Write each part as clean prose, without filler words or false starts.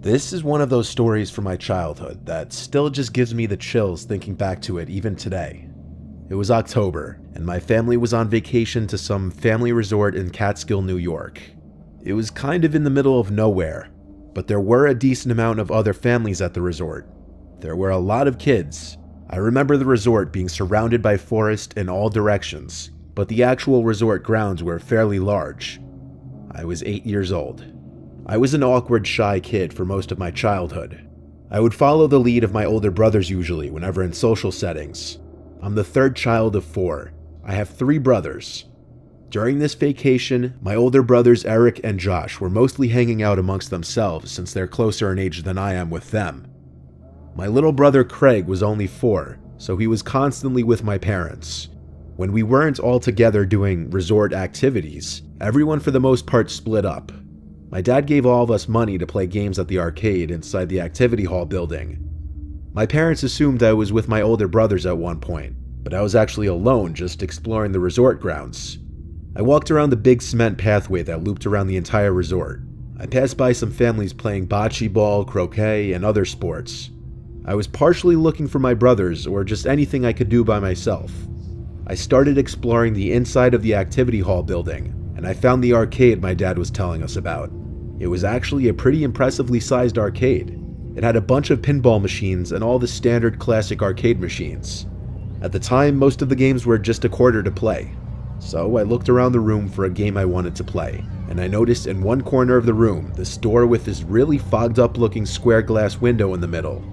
This is one of those stories from my childhood that still just gives me the chills thinking back to it even today. It was October, and my family was on vacation to some family resort in Catskill, New York. It was kind of in the middle of nowhere, but there were a decent amount of other families at the resort. There were a lot of kids. I remember the resort being surrounded by forest in all directions, but the actual resort grounds were fairly large. I was 8 years old. I was an awkward, shy kid for most of my childhood. I would follow the lead of my older brothers usually whenever in social settings. I'm the third child of 4. I have 3 brothers. During this vacation, my older brothers Eric and Josh were mostly hanging out amongst themselves since they're closer in age than I am with them. My little brother Craig was only 4, so he was constantly with my parents. When we weren't all together doing resort activities, everyone for the most part split up. My dad gave all of us money to play games at the arcade inside the activity hall building. My parents assumed I was with my older brothers at one point, but I was actually alone just exploring the resort grounds. I walked around the big cement pathway that looped around the entire resort. I passed by some families playing bocce ball, croquet, and other sports. I was partially looking for my brothers or just anything I could do by myself. I started exploring the inside of the activity hall building, and I found the arcade my dad was telling us about. It was actually a pretty impressively sized arcade. It had a bunch of pinball machines and all the standard classic arcade machines. At the time, most of the games were just a quarter to play. So I looked around the room for a game I wanted to play, and I noticed in one corner of the room this door with this really fogged up looking square glass window in the middle.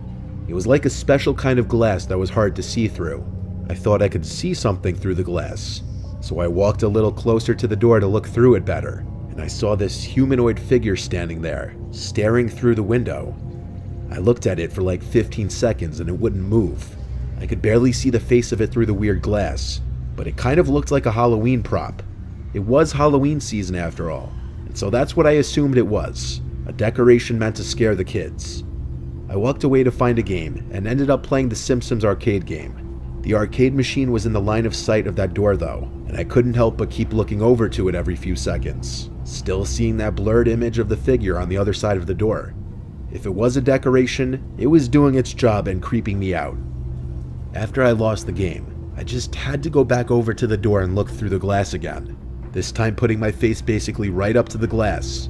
It was like a special kind of glass that was hard to see through. I thought I could see something through the glass, so I walked a little closer to the door to look through it better, and I saw this humanoid figure standing there, staring through the window. I looked at it for like 15 seconds and it wouldn't move. I could barely see the face of it through the weird glass, but it kind of looked like a Halloween prop. It was Halloween season after all, and so that's what I assumed it was, a decoration meant to scare the kids. I walked away to find a game and ended up playing the Simpsons arcade game. The arcade machine was in the line of sight of that door though, and I couldn't help but keep looking over to it every few seconds, still seeing that blurred image of the figure on the other side of the door. If it was a decoration, it was doing its job and creeping me out. After I lost the game, I just had to go back over to the door and look through the glass again, this time putting my face basically right up to the glass.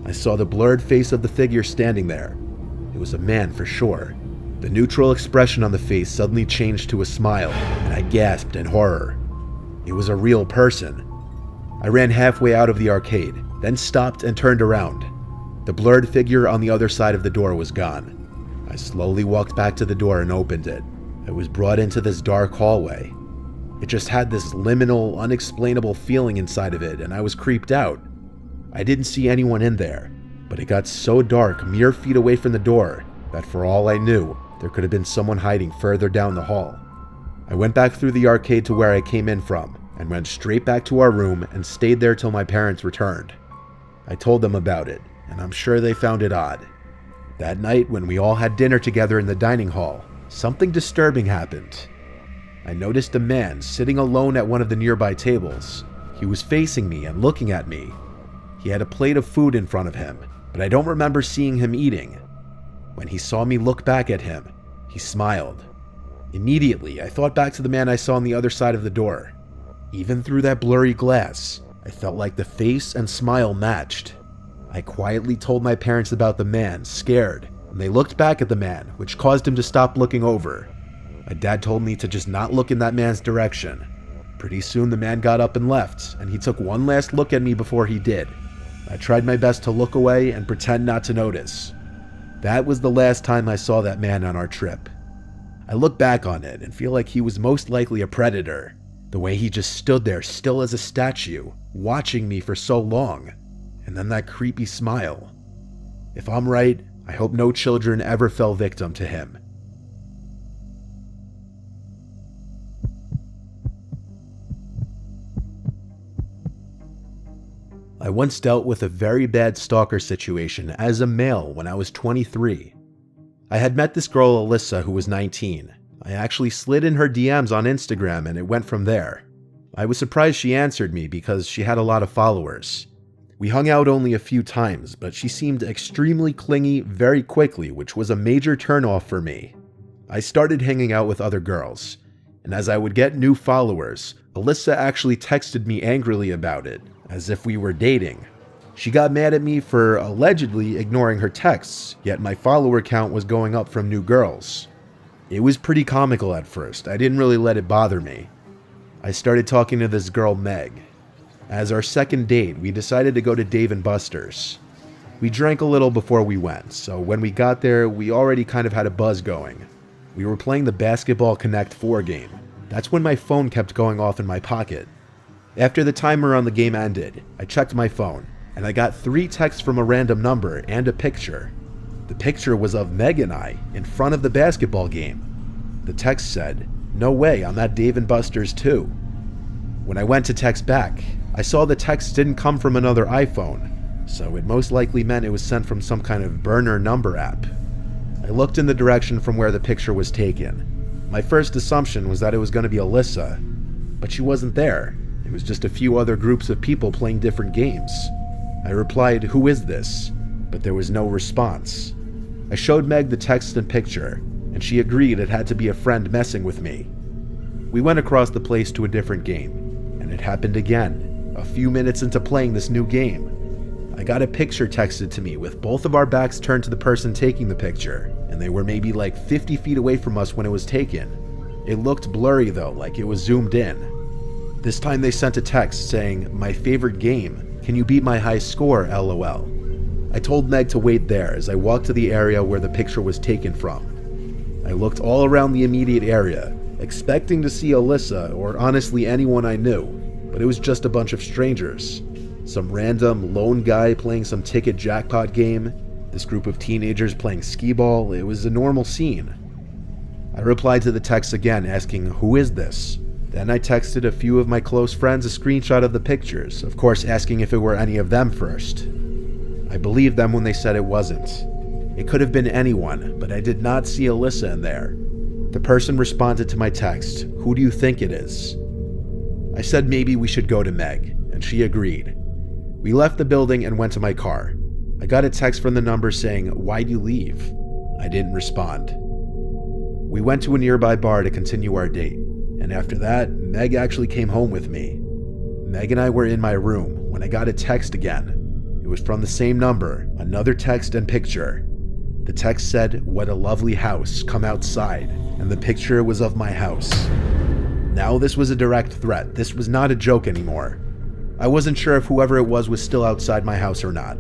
I saw the blurred face of the figure standing there. It was a man for sure. The neutral expression on the face suddenly changed to a smile, and I gasped in horror. It was a real person. I ran halfway out of the arcade, then stopped and turned around. The blurred figure on the other side of the door was gone. I slowly walked back to the door and opened it. I was brought into this dark hallway. It just had this liminal, unexplainable feeling inside of it, and I was creeped out. I didn't see anyone in there, but it got so dark mere feet away from the door that for all I knew, there could have been someone hiding further down the hall. I went back through the arcade to where I came in from, and went straight back to our room and stayed there till my parents returned. I told them about it, and I'm sure they found it odd. That night, when we all had dinner together in the dining hall, something disturbing happened. I noticed a man sitting alone at one of the nearby tables. He was facing me and looking at me. He had a plate of food in front of him, but I don't remember seeing him eating. When he saw me look back at him, he smiled. Immediately, I thought back to the man I saw on the other side of the door. Even through that blurry glass, I felt like the face and smile matched. I quietly told my parents about the man, scared, and they looked back at the man, which caused him to stop looking over. My dad told me to just not look in that man's direction. Pretty soon the man got up and left, and he took one last look at me before he did. I tried my best to look away and pretend not to notice. That was the last time I saw that man on our trip. I look back on it and feel like he was most likely a predator. The way he just stood there still as a statue, watching me for so long. And then that creepy smile. If I'm right, I hope no children ever fell victim to him. I once dealt with a very bad stalker situation as a male when I was 23. I had met this girl Alyssa who was 19. I actually slid in her DMs on Instagram and it went from there. I was surprised she answered me because she had a lot of followers. We hung out only a few times, but she seemed extremely clingy very quickly, which was a major turnoff for me. I started hanging out with other girls, and as I would get new followers, Alyssa actually texted me angrily about it, as if we were dating. She got mad at me for allegedly ignoring her texts, yet my follower count was going up from new girls. It was pretty comical at first. I didn't really let it bother me. I started talking to this girl, Meg. As our second date, we decided to go to Dave & Buster's. We drank a little before we went, so when we got there, we already kind of had a buzz going. We were playing the Basketball Connect 4 game. That's when my phone kept going off in my pocket. After the timer on the game ended, I checked my phone, and I got 3 texts from a random number and a picture. The picture was of Meg and I in front of the basketball game. The text said, "No way, I'm at Dave & Buster's too." When I went to text back, I saw the text didn't come from another iPhone, so it most likely meant it was sent from some kind of burner number app. I looked in the direction from where the picture was taken. My first assumption was that it was going to be Alyssa, but she wasn't there. It was just a few other groups of people playing different games. I replied, "Who is this?" But there was no response. I showed Meg the text and picture, and she agreed it had to be a friend messing with me. We went across the place to a different game, and it happened again, a few minutes into playing this new game. I got a picture texted to me with both of our backs turned to the person taking the picture, and they were maybe like 50 feet away from us when it was taken. It looked blurry though, like it was zoomed in. This time they sent a text saying, "My favorite game, can you beat my high score, LOL." I told Meg to wait there as I walked to the area where the picture was taken from. I looked all around the immediate area, expecting to see Alyssa or honestly anyone I knew, but it was just a bunch of strangers. Some random lone guy playing some ticket jackpot game, this group of teenagers playing skee-ball. It was a normal scene. I replied to the text again asking, "Who is this?" Then I texted a few of my close friends a screenshot of the pictures, of course asking if it were any of them first. I believed them when they said it wasn't. It could have been anyone, but I did not see Alyssa in there. The person responded to my text, "Who do you think it is?" I said maybe we should go to Meg, and she agreed. We left the building and went to my car. I got a text from the number saying, "Why'd you leave?" I didn't respond. We went to a nearby bar to continue our date, and after that, Meg actually came home with me. Meg and I were in my room when I got a text again. It was from the same number, another text and picture. The text said, "What a lovely house, come outside," and the picture was of my house. Now this was a direct threat. This was not a joke anymore. I wasn't sure if whoever it was still outside my house or not,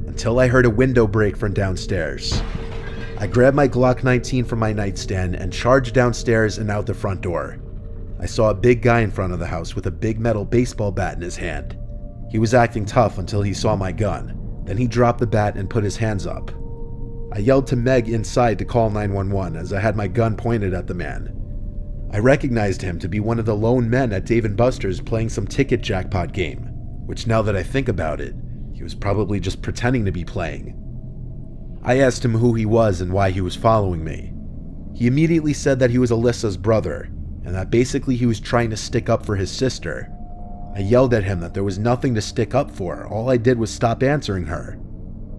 until I heard a window break from downstairs. I grabbed my Glock 19 from my nightstand and charged downstairs and out the front door. I saw a big guy in front of the house with a big metal baseball bat in his hand. He was acting tough until he saw my gun. Then he dropped the bat and put his hands up. I yelled to Meg inside to call 911 as I had my gun pointed at the man. I recognized him to be one of the lone men at Dave & Buster's playing some ticket jackpot game, which now that I think about it, he was probably just pretending to be playing. I asked him who he was and why he was following me. He immediately said that he was Alyssa's brother, and that basically he was trying to stick up for his sister. I yelled at him that there was nothing to stick up for, all I did was stop answering her.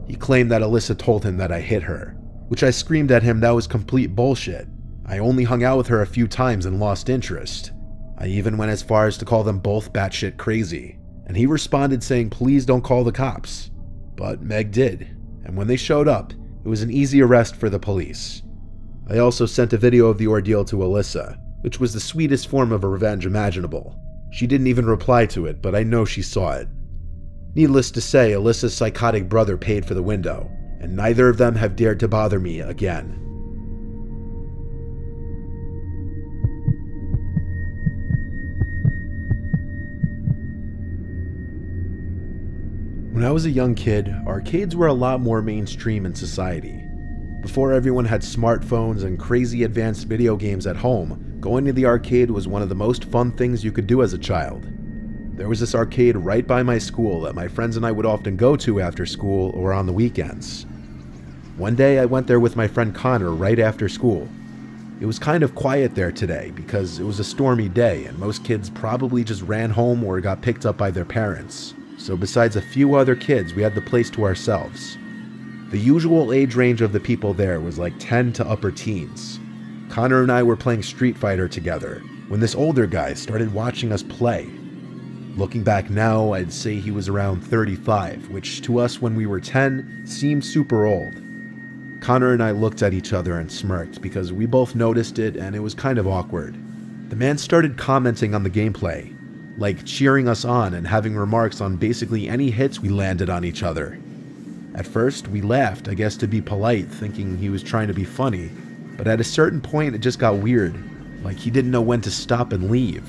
He claimed that Alyssa told him that I hit her, which I screamed at him that was complete bullshit. I only hung out with her a few times and lost interest. I even went as far as to call them both batshit crazy, and he responded saying please don't call the cops. But Meg did, and when they showed up, it was an easy arrest for the police. I also sent a video of the ordeal to Alyssa, which was the sweetest form of a revenge imaginable. She didn't even reply to it, but I know she saw it. Needless to say, Alyssa's psychotic brother paid for the window, and neither of them have dared to bother me again. When I was a young kid, arcades were a lot more mainstream in society. Before everyone had smartphones and crazy advanced video games at home, going to the arcade was one of the most fun things you could do as a child. There was this arcade right by my school that my friends and I would often go to after school or on the weekends. One day I went there with my friend Connor right after school. It was kind of quiet there today because it was a stormy day and most kids probably just ran home or got picked up by their parents. so besides a few other kids, we had the place to ourselves. The usual age range of the people there was like 10 to upper teens. Connor and I were playing Street Fighter together when this older guy started watching us play. Looking back now, I'd say he was around 35, which to us when we were 10 seemed super old. Connor and I looked at each other and smirked because we both noticed it and it was kind of awkward. The man started commenting on the gameplay, like cheering us on and having remarks on basically any hits we landed on each other. At first, we laughed, I guess to be polite, thinking he was trying to be funny, but at a certain point it just got weird, like he didn't know when to stop and leave.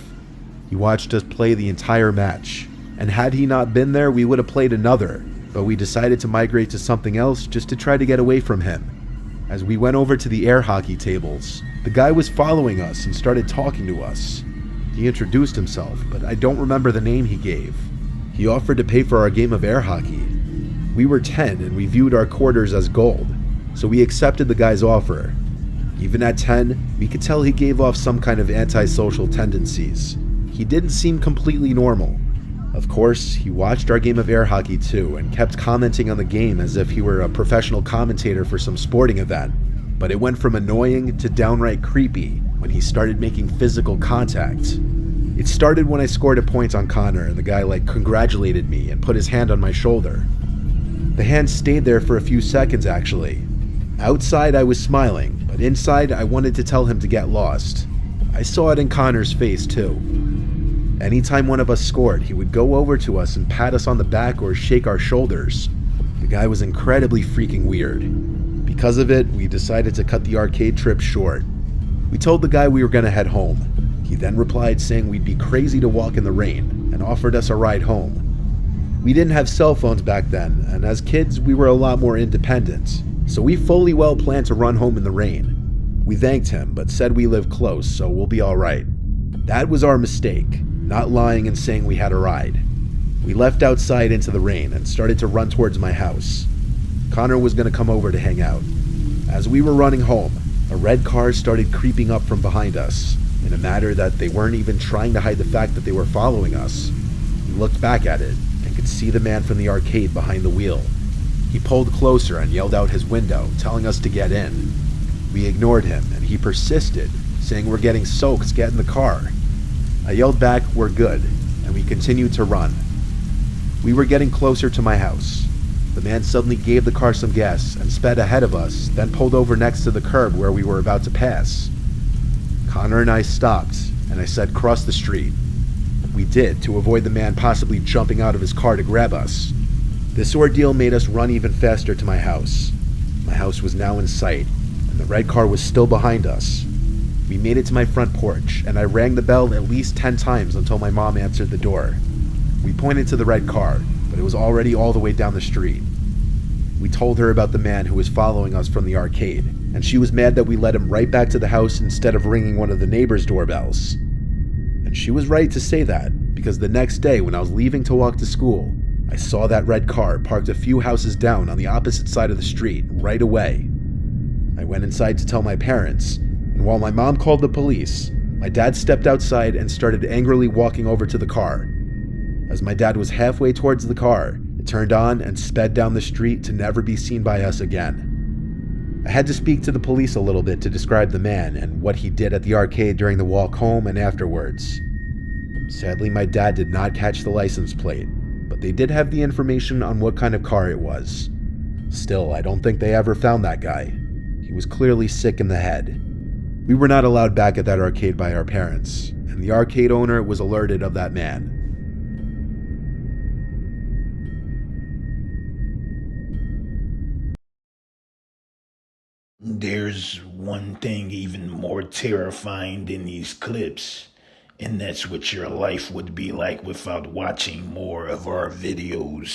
He watched us play the entire match, and had he not been there, we would have played another, but we decided to migrate to something else just to try to get away from him. As we went over to the air hockey tables, the guy was following us and started talking to us. He introduced himself, but I don't remember the name he gave. He offered to pay for our game of air hockey. We were 10 and we viewed our quarters as gold, so we accepted the guy's offer. Even at 10, we could tell he gave off some kind of antisocial tendencies. He didn't seem completely normal. Of course, he watched our game of air hockey too and kept commenting on the game as if he were a professional commentator for some sporting event. But it went from annoying to downright creepy when he started making physical contact. It started when I scored a point on Connor and the guy congratulated me and put his hand on my shoulder. The hand stayed there for a few seconds actually. Outside I was smiling, but inside I wanted to tell him to get lost. I saw it in Connor's face too. Anytime one of us scored, he would go over to us and pat us on the back or shake our shoulders. The guy was incredibly freaking weird. Because of it, we decided to cut the arcade trip short. We told the guy we were going to head home. He then replied saying we'd be crazy to walk in the rain and offered us a ride home. We didn't have cell phones back then, and as kids we were a lot more independent, so we fully well planned to run home in the rain. We thanked him, but said we live close, so we'll be alright. That was our mistake, not lying and saying we had a ride. We left outside into the rain and started to run towards my house. Connor was going to come over to hang out. As we were running home, a red car started creeping up from behind us, in a manner that they weren't even trying to hide the fact that they were following us. We looked back at it and could see the man from the arcade behind the wheel. He pulled closer and yelled out his window, telling us to get in. We ignored him and he persisted, saying we're getting soaked, get in the car. I yelled back, we're good, and we continued to run. We were getting closer to my house. The man suddenly gave the car some gas and sped ahead of us, then pulled over next to the curb where we were about to pass. Connor and I stopped, and I said, cross the street. We did, to avoid the man possibly jumping out of his car to grab us. This ordeal made us run even faster to my house. My house was now in sight, and the red car was still behind us. We made it to my front porch, and I rang the bell at least 10 times until my mom answered the door. We pointed to the red car, but it was already all the way down the street. We told her about the man who was following us from the arcade, and she was mad that we led him right back to the house instead of ringing one of the neighbors' doorbells. And she was right to say that, because the next day when I was leaving to walk to school, I saw that red car parked a few houses down on the opposite side of the street right away. I went inside to tell my parents, and while my mom called the police, my dad stepped outside and started angrily walking over to the car. As my dad was halfway towards the car, it turned on and sped down the street to never be seen by us again. I had to speak to the police a little bit to describe the man and what he did at the arcade during the walk home and afterwards. Sadly, my dad did not catch the license plate, but they did have the information on what kind of car it was. Still, I don't think they ever found that guy. He was clearly sick in the head. We were not allowed back at that arcade by our parents, and the arcade owner was alerted of that man. There's one thing even more terrifying than these clips, and that's what your life would be like without watching more of our videos.